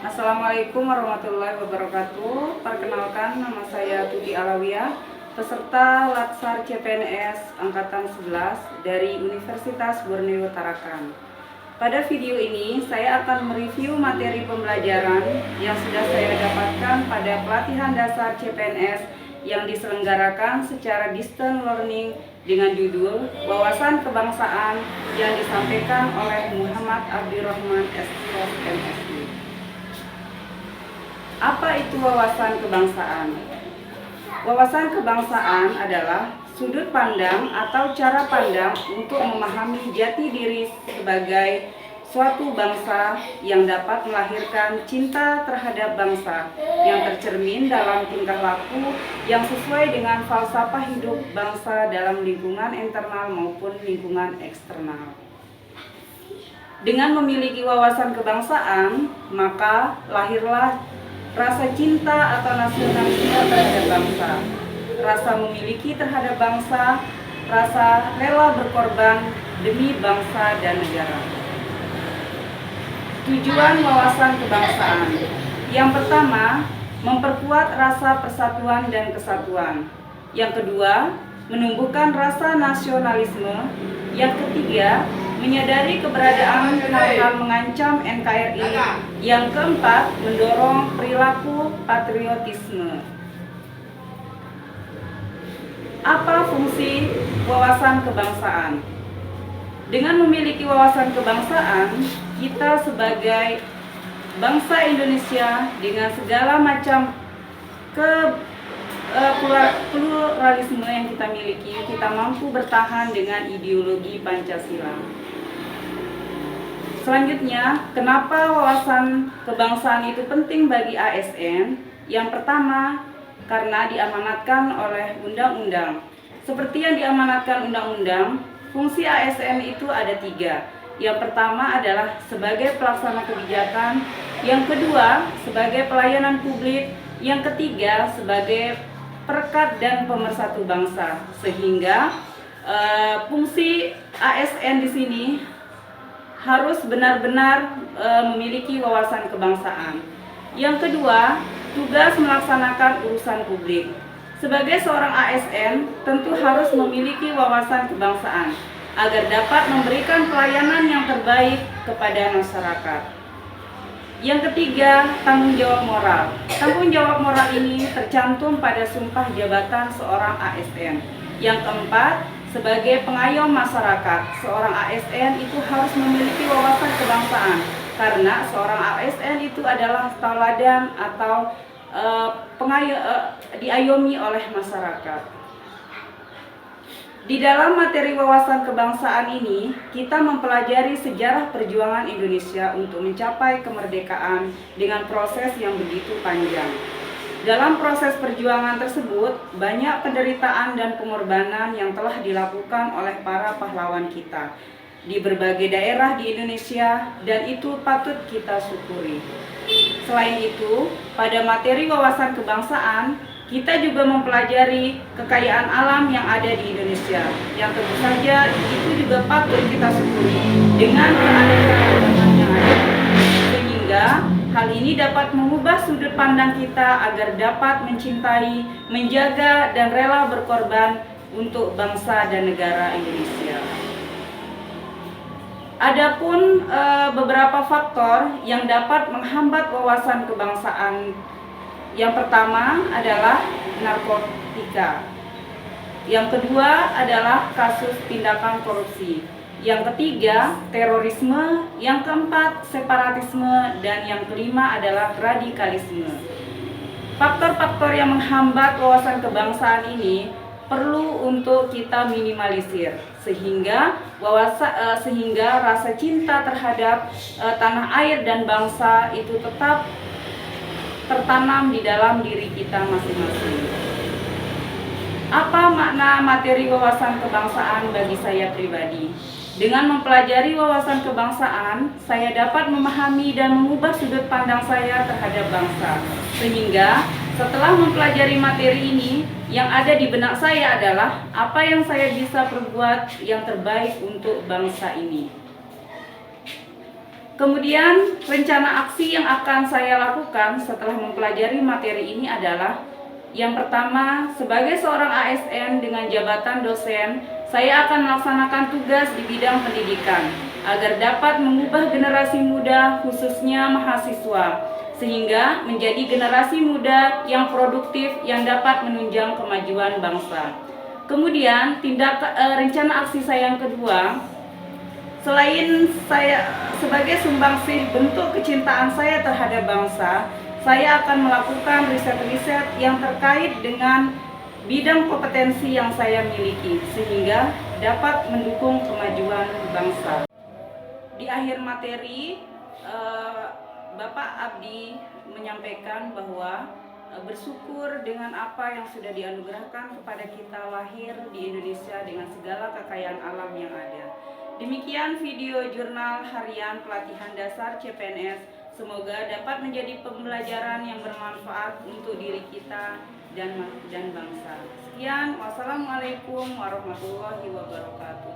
Assalamualaikum warahmatullahi wabarakatuh. Perkenalkan, nama saya Tuti Alawiyah, peserta Latsar CPNS Angkatan 11 dari Universitas Borneo Tarakan. Pada video ini, saya akan mereview materi pembelajaran yang sudah saya dapatkan pada pelatihan dasar CPNS yang diselenggarakan secara distance learning dengan judul Wawasan Kebangsaan yang disampaikan oleh Muhammad Abdirrahman SKOS MSI. Apa itu wawasan kebangsaan? Wawasan kebangsaan adalah sudut pandang atau cara pandang untuk memahami jati diri sebagai suatu bangsa yang dapat melahirkan cinta terhadap bangsa yang tercermin dalam tingkah laku yang sesuai dengan falsafah hidup bangsa dalam lingkungan internal maupun lingkungan eksternal. Dengan memiliki wawasan kebangsaan, maka lahirlah rasa cinta atau nasionalisme terhadap bangsa, rasa memiliki terhadap bangsa, rasa rela berkorban demi bangsa dan negara. Tujuan wawasan kebangsaan. Yang pertama, memperkuat rasa persatuan dan kesatuan. Yang kedua, menumbuhkan rasa nasionalisme. Yang ketiga, menyadari keberadaan hal-hal mengancam NKRI. Yang keempat, mendorong perilaku patriotisme. Apa fungsi wawasan kebangsaan? Dengan memiliki wawasan kebangsaan, kita sebagai bangsa Indonesia dengan segala macam pluralisme yang kita miliki, kita mampu bertahan dengan ideologi Pancasila. Selanjutnya, kenapa wawasan kebangsaan itu penting bagi ASN? Yang pertama, karena diamanatkan oleh undang-undang. Seperti yang diamanatkan undang-undang, fungsi ASN itu ada 3. Yang pertama adalah sebagai pelaksana kebijakan, yang kedua sebagai pelayanan publik, yang ketiga sebagai perekat dan pemersatu bangsa. Sehingga fungsi ASN di sini harus benar-benar memiliki wawasan kebangsaan. Yang kedua, tugas melaksanakan urusan publik. Sebagai seorang ASN, tentu harus memiliki wawasan kebangsaan agar dapat memberikan pelayanan yang terbaik kepada masyarakat. Yang ketiga, tanggung jawab moral. Tanggung jawab moral ini tercantum pada sumpah jabatan seorang ASN. Yang keempat, sebagai pengayom masyarakat, seorang ASN itu harus memiliki wawasan kebangsaan karena seorang ASN itu adalah tauladan atau diayomi oleh masyarakat. Di dalam materi wawasan kebangsaan ini, kita mempelajari sejarah perjuangan Indonesia untuk mencapai kemerdekaan dengan proses yang begitu panjang. Dalam proses perjuangan tersebut, banyak penderitaan dan pengorbanan yang telah dilakukan oleh para pahlawan kita di berbagai daerah di Indonesia, dan itu patut kita syukuri. Selain itu, pada materi wawasan kebangsaan, kita juga mempelajari kekayaan alam yang ada di Indonesia, yang tentu saja itu juga patut kita syukuri dengan keanekaragaman yang ada. Sehingga hal ini dapat mengubah sudut pandang kita agar dapat mencintai, menjaga, dan rela berkorban untuk bangsa dan negara Indonesia. Adapun beberapa faktor yang dapat menghambat wawasan kebangsaan. Yang pertama adalah narkotika. Yang kedua adalah kasus tindakan korupsi. Yang ketiga, terorisme. Yang keempat, separatisme. Dan yang kelima adalah radikalisme. Faktor-faktor yang menghambat wawasan kebangsaan ini perlu untuk kita minimalisir sehingga rasa cinta terhadap tanah air dan bangsa itu tetap tertanam di dalam diri kita masing-masing. Apa makna materi wawasan kebangsaan bagi saya pribadi? Dengan mempelajari wawasan kebangsaan, saya dapat memahami dan mengubah sudut pandang saya terhadap bangsa. Sehingga setelah mempelajari materi ini, yang ada di benak saya adalah apa yang saya bisa perbuat yang terbaik untuk bangsa ini. Kemudian rencana aksi yang akan saya lakukan setelah mempelajari materi ini adalah yang pertama, sebagai seorang ASN dengan jabatan dosen, saya akan melaksanakan tugas di bidang pendidikan agar dapat mengubah generasi muda khususnya mahasiswa sehingga menjadi generasi muda yang produktif yang dapat menunjang kemajuan bangsa. Kemudian rencana aksi saya yang kedua, selain saya sebagai sumbangsih bentuk kecintaan saya terhadap bangsa, saya akan melakukan riset-riset yang terkait dengan bidang kompetensi yang saya miliki sehingga dapat mendukung kemajuan bangsa. Di akhir materi, Bapak Abdi menyampaikan bahwa bersyukur dengan apa yang sudah dianugerahkan kepada kita lahir di Indonesia dengan segala kekayaan alam yang ada. Demikian video jurnal harian pelatihan dasar CPNS. Semoga dapat menjadi pembelajaran yang bermanfaat untuk diri kita dan bangsa. Sekian, wassalamualaikum warahmatullahi wabarakatuh.